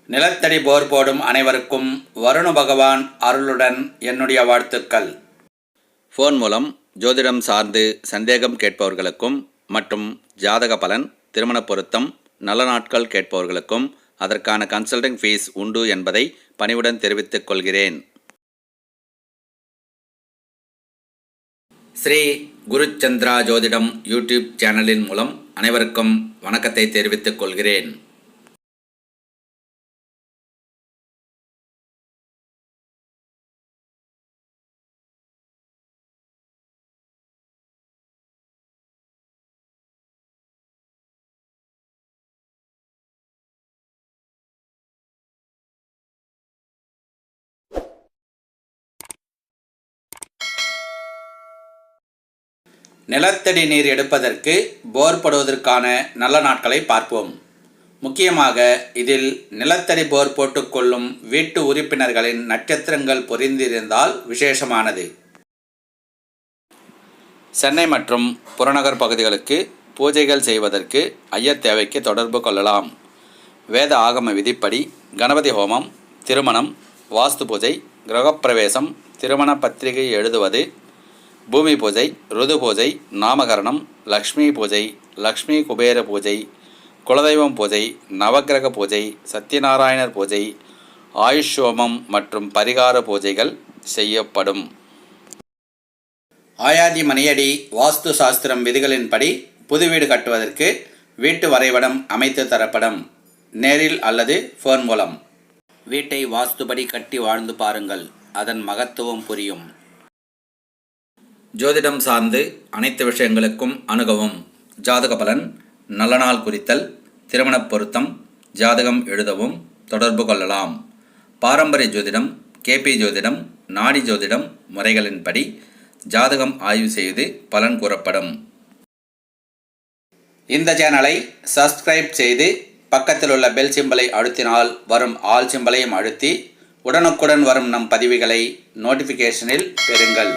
நிலத்தடி போர் போடும் அனைவருக்கும் வருண பகவான் அருளுடன் என்னுடைய வாழ்த்துக்கள். ஃபோன் மூலம் ஜோதிடம் சார்ந்து சந்தேகம் கேட்பவர்களுக்கும் மற்றும் ஜாதக பலன், திருமண பொருத்தம், நல்ல நாட்கள் கேட்பவர்களுக்கும் அதற்கான கன்சல்டிங் ஃபீஸ் உண்டு என்பதை பணிவுடன் தெரிவித்துக் கொள்கிறேன். ஸ்ரீ குருச்சந்திரா ஜோதிடம் யூடியூப் சேனலின் மூலம் அனைவருக்கும் வணக்கத்தை தெரிவித்துக் கொள்கிறேன். நிலத்தடி நீர் எடுப்பதற்கு போர் போடுவதற்கான நல்ல நாட்களை பார்ப்போம். முக்கியமாக இதில் நிலத்தடி போர் போட்டுக்கொள்ளும் வீட்டு உறுப்பினர்களின் நட்சத்திரங்கள் பொருந்திருந்தால் விசேஷமானது. சென்னை மற்றும் புறநகர் பகுதிகளுக்கு பூஜைகள் செய்வதற்கு ஐயர் தேவைக்கு தொடர்பு கொள்ளலாம். வேத ஆகம விதிப்படி கணபதி ஹோமம், திருமணம், வாஸ்து பூஜை, கிரகப்பிரவேசம், திருமண பத்திரிகை எழுதுவது, பூமி பூஜை, ருது பூஜை, நாமகரணம், லக்ஷ்மி பூஜை, லக்ஷ்மி குபேர பூஜை, குலதெய்வம் பூஜை, நவக்கிரக பூஜை, சத்யநாராயணர் பூஜை, ஆயுஷ்யோமம் மற்றும் பரிகார பூஜைகள் செய்யப்படும். ஆயாதி மணியடி வாஸ்து சாஸ்திரம் விதிகளின்படி புது வீடு கட்டுவதற்கு வீட்டு வரைபடம் அமைத்து தரப்படும். நேரில் அல்லது ஃபோன் மூலம் வீட்டை வாஸ்துபடி கட்டி வாழ்ந்து பாருங்கள், அதன் மகத்துவம் புரியும். ஜோதிடம் சார்ந்து அனைத்து விஷயங்களுக்கும் அணுகவும். ஜாதக பலன், நல்ல நாள் குறித்தல், திருமண பொருத்தம், ஜாதகம் எழுதவும் தொடர்பு கொள்ளலாம். பாரம்பரிய ஜோதிடம், கேபி ஜோதிடம், நாடி ஜோதிடம் முறைகளின்படி ஜாதகம் ஆய்வு செய்து பலன் கூறப்படும். இந்த சேனலை சப்ஸ்கிரைப் செய்து பக்கத்தில் உள்ள பெல் சிம்பலை அழுத்தினால் வரும் ஆல் சிம்பலையும் அழுத்தி உடனுக்குடன் வரும் நம் பதிவுகளை நோட்டிஃபிகேஷனில் பெறுங்கள்.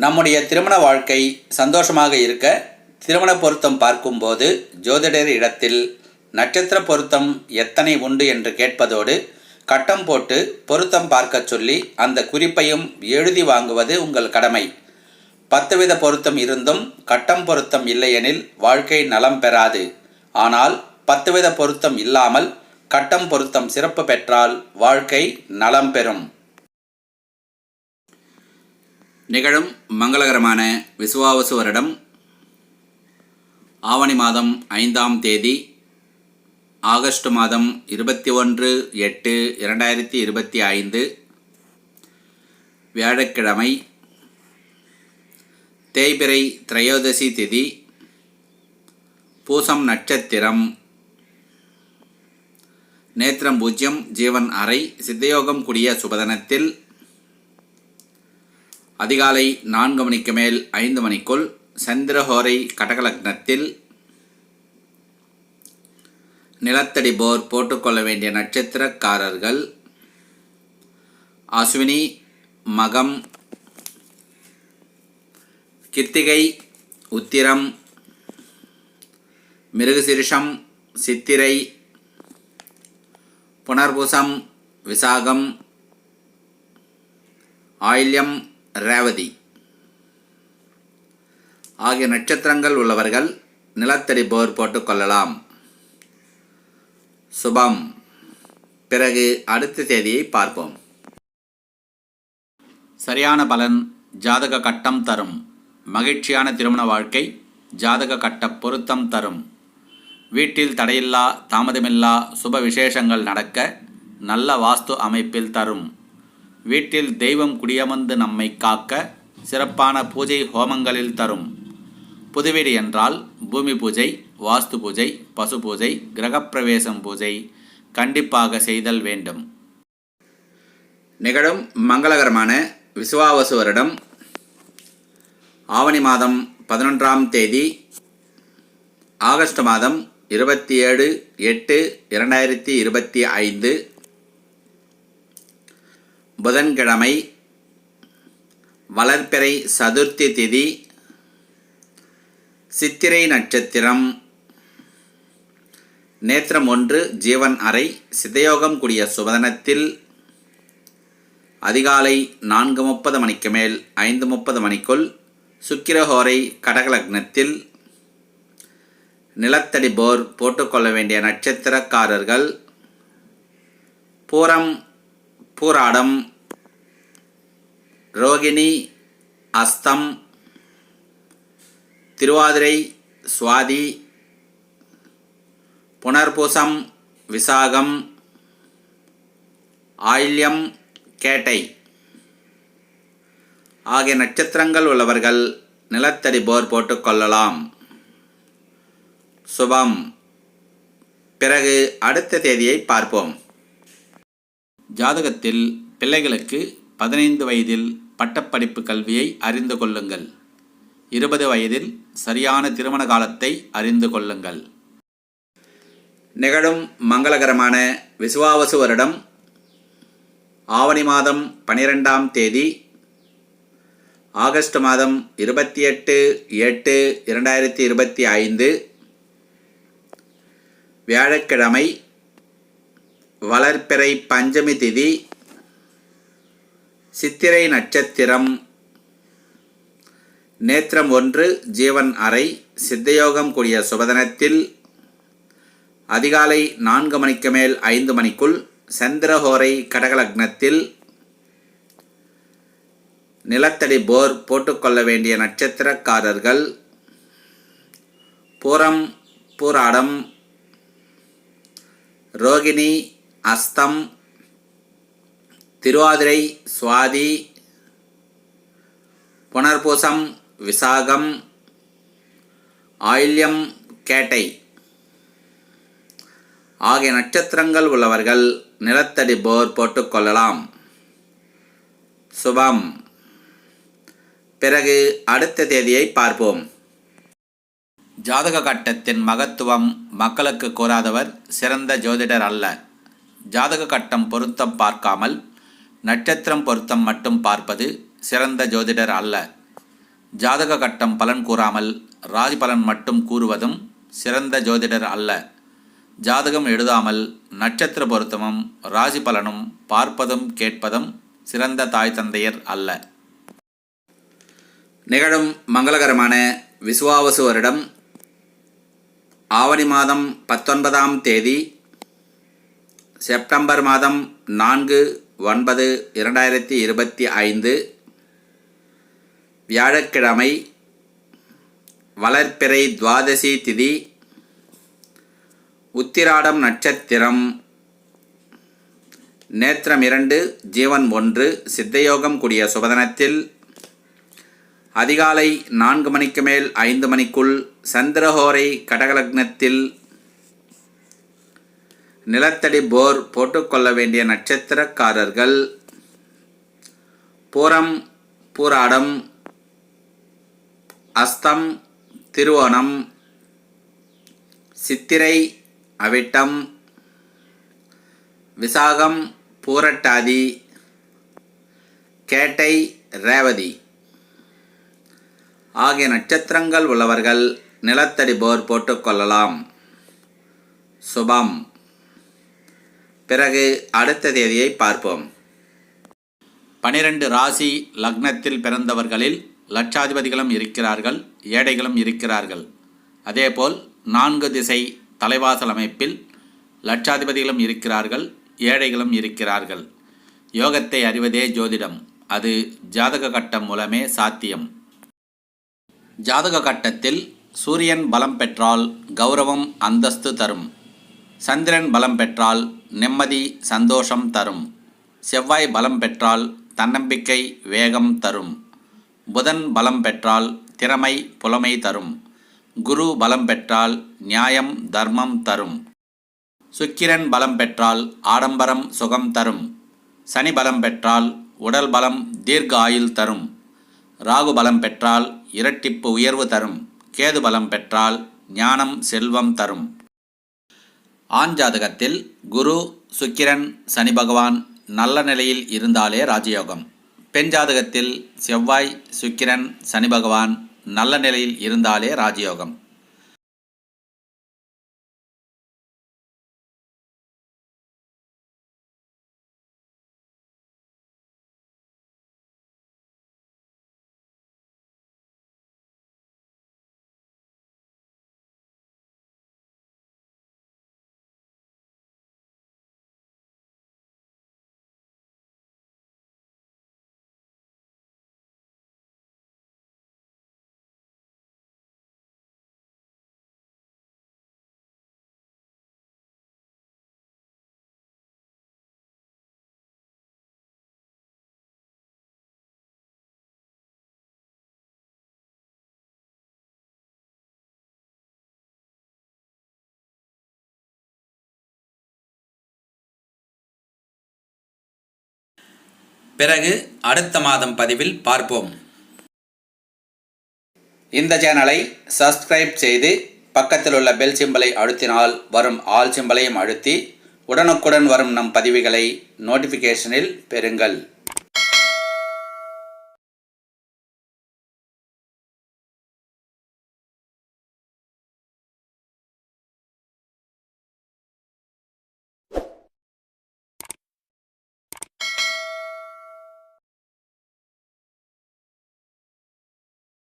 நம்முடைய திருமண வாழ்க்கை சந்தோஷமாக இருக்க திருமண பொருத்தம் பார்க்கும்போது ஜோதிடர் இடத்தில் நட்சத்திர பொருத்தம் எத்தனை உண்டு என்று கேட்பதோடு கட்டம் போட்டு பொருத்தம் பார்க்க சொல்லி அந்த குறிப்பையும் எழுதி வாங்குவது உங்கள் கடமை. 10 வித பொருத்தம் இருந்தும் கட்டம் பொருத்தம் இல்லையெனில் வாழ்க்கை நலம் பெறாது. ஆனால் 10 வித பொருத்தம் இல்லாமல் கட்டம் பொருத்தம் சிறப்பு பெற்றால் வாழ்க்கை நலம் பெறும். நிகழும் மங்களகரமான விசுவாவசு வருடம் ஆவணி மாதம் 5ஆம் தேதி, ஆகஸ்ட் மாதம் 21/8/2025 வியாழக்கிழமை, தேய்பிறை திரையோதசி திதி, பூசம் நட்சத்திரம், நேத்திரம் பூஜ்யம், ஜீவன் அறை, சித்தயோகம் கூடிய சுபதனத்தில் அதிகாலை 4 மணிக்கு மேல் 5 மணிக்குள் சந்திரஹோரை கடகலக்னத்தில் நிலத்தடி போர் போட்டுக்கொள்ள வேண்டிய நட்சத்திரக்காரர்கள் அஸ்வினி, மகம், கிருத்திகை, உத்திரம், மிருகசீரிஷம், சித்திரை, புனர்பூசம், விசாகம், ஆயில்யம், ரேவதி ஆகிய நட்சத்திரங்கள் உள்ளவர்கள் நிலத்தடி போர் போட்டுக்கொள்ளலாம். சுபம். பிறகு அடுத்த தேதியை பார்ப்போம். சரியான பலன் ஜாதக கட்டம் தரும். மகிழ்ச்சியான திருமண வாழ்க்கை ஜாதக கட்ட பொருத்தம் தரும். வீட்டில் தடையில்லா தாமதமில்லா சுப விசேஷங்கள் நடக்க நல்ல வாஸ்து அமைப்பில் தரும். வீட்டில் தெய்வம் குடியமர்ந்து நம்மை காக்க சிறப்பான பூஜை ஹோமங்களில் தரும். புதுவீடு என்றால் பூமி பூஜை, வாஸ்து பூஜை, பசு பூஜை, கிரகப்பிரவேசம் பூஜை கண்டிப்பாக செய்தல் வேண்டும். நிகழும் மங்களகரமான விசுவாவசு வருடம் ஆவணி மாதம் 11ஆம் தேதி, ஆகஸ்ட் மாதம் 27/8/2025 புதன்கிழமை, வளர்பிறை சதுர்த்தி திதி, சித்திரை நட்சத்திரம், நேத்திரம் 1 ஜீவன் அறை சித்தயோகம் கூடிய சுபதினத்தில் அதிகாலை 4:30 மணிக்கு மேல் 5:30 மணிக்குள் சுக்கிரஹோரை கடகலக்னத்தில் நிலத்தடி போர் போட்டுக்கொள்ள வேண்டிய நட்சத்திரக்காரர்கள் பூரம், பூராடம், ரோகிணி, அஸ்தம், திருவாதிரை, சுவாதி, புனர்பூசம், விசாகம், ஆயில்யம், கேட்டை ஆகிய நட்சத்திரங்கள் உள்ளவர்கள் நிலத்தடி போர் போட்டுக்கொள்ளலாம். சுபம். பிறகு அடுத்த தேதியை பார்ப்போம். ஜாதகத்தில் பிள்ளைகளுக்கு 15 வயதில் பட்டப்படிப்பு கல்வியை அறிந்து கொள்ளுங்கள். 20 வயதில் சரியான திருமண காலத்தை அறிந்து கொள்ளுங்கள். நிகழும் மங்களகரமான விசுவாவசு வருடம் ஆவணி மாதம் 12ஆம் தேதி ஆகஸ்ட் மாதம் 28/8/2025 வியாழக்கிழமை, வளர்பிறை பஞ்சமி திதி, சித்திரை நட்சத்திரம், நேத்திரம் 1 ஜீவன் அறை சித்தயோகம் கூடிய சுபதினத்தில் அதிகாலை 4 மணிக்கு மேல் 5 மணிக்குள் சந்திரஹோரை கடகலக்னத்தில் நிலத்தடி போர் போட்டுக்கொள்ள வேண்டிய நட்சத்திரக்காரர்கள் பூரம், பூராடம், ரோகிணி, அஸ்தம், திருவாதிரை, சுவாதி, புனர்பூசம், விசாகம், ஆயில்யம், கேட்டை ஆகிய நட்சத்திரங்கள் உள்ளவர்கள் நிலத்தடி போர் போட்டுக்கொள்ளலாம். சுபம். பிறகு அடுத்த தேதியை பார்ப்போம். ஜாதக கட்டத்தின் மகத்துவம் மக்களுக்கு கூறாதவர் சிறந்த ஜோதிடர் அல்ல. ஜாதக கட்டம் பொருத்தம் பார்க்காமல் நட்சத்திரம் பொருத்தம் மட்டும் பார்ப்பது சிறந்த ஜோதிடர் அல்ல. ஜாதக கட்டம் பலன் கூறாமல் ராசி பலன் மட்டும் கூறுவதும் சிறந்த ஜோதிடர் அல்ல. ஜாதகம் எழுதாமல் நட்சத்திர பொருத்தமும் ராசி பலனும் பார்ப்பதும் கேட்பதும் சிறந்த தாய் தந்தையர் அல்ல. நிகழும் மங்களகரமான விசுவாவசு வருடம் ஆவணி மாதம் 19ஆம் தேதி செப்டம்பர் மாதம் 4/9/2025 வியாழக்கிழமை, வளர்பிறை துவாதசி திதி, உத்திராடம் நட்சத்திரம், நேத்திரம் 2 ஜீவன் 1 சித்தயோகம் கூடிய சுபதினத்தில் அதிகாலை 4 மணிக்கு மேல் 5 மணிக்குள் சந்திரஹோரை கடகலக்னத்தில் நிலத்தடி போர் போட்டுக்கொள்ள வேண்டிய நட்சத்திரக்காரர்கள் பூரம், பூராடம், அஸ்தம், திருவோணம், சித்திரை, அவிட்டம், விசாகம், பூரட்டாதி, கேட்டை, ரேவதி ஆகிய நட்சத்திரங்கள் உள்ளவர்கள் நிலத்தடி போர் போட்டுக்கொள்ளலாம். சுபம். பிறகு அடுத்த தேதியை பார்ப்போம். 12 ராசி லக்னத்தில் பிறந்தவர்களில் லட்சாதிபதிகளும் இருக்கிறார்கள், ஏழைகளும் இருக்கிறார்கள். அதேபோல் 4 திசை தலைவாசல் அமைப்பில் லட்சாதிபதிகளும் இருக்கிறார்கள், ஏழைகளும் இருக்கிறார்கள். யோகத்தை அறிவதே ஜோதிடம். அது ஜாதக கட்டம் மூலமே சாத்தியம். ஜாதக கட்டத்தில் சூரியன் பலம் பெற்றால் கௌரவம், அந்தஸ்து தரும். சந்திரன் பலம் பெற்றால் நிம்மதி, சந்தோஷம் தரும். செவ்வாய் பலம் பெற்றால் தன்னம்பிக்கை, வேகம் தரும். புதன் பலம் பெற்றால் திறமை, புலமை தரும். குரு பலம் பெற்றால் நியாயம், தர்மம் தரும். சுக்கிரன் பலம் பெற்றால் ஆடம்பரம், சுகம் தரும். சனி பலம் பெற்றால் உடல் பலம், தீர்க்க ஆயுள் தரும். ராகு பலம் பெற்றால் இரட்டிப்பு உயர்வு தரும். கேது பலம் பெற்றால் ஞானம், செல்வம் தரும். ஆண் ஜாதகத்தில் குரு, சுக்கிரன், சனி பகவான் நல்ல நிலையில் இருந்தாலே ராஜயோகம். பெண் ஜாதகத்தில் செவ்வாய், சுக்கிரன், சனி பகவான் நல்ல நிலையில் இருந்தாலே ராஜயோகம். பிறகு அடுத்த மாதம் பதிவில் பார்ப்போம். இந்த சேனலை சப்ஸ்கிரைப் செய்து பக்கத்தில் உள்ள பெல் சிம்பலை அழுத்தினால் வரும் ஆல் சிம்பலையும் அழுத்தி உடனுக்குடன் வரும் நம் பதிவுகளை நோட்டிஃபிகேஷனில் பெறுங்கள்.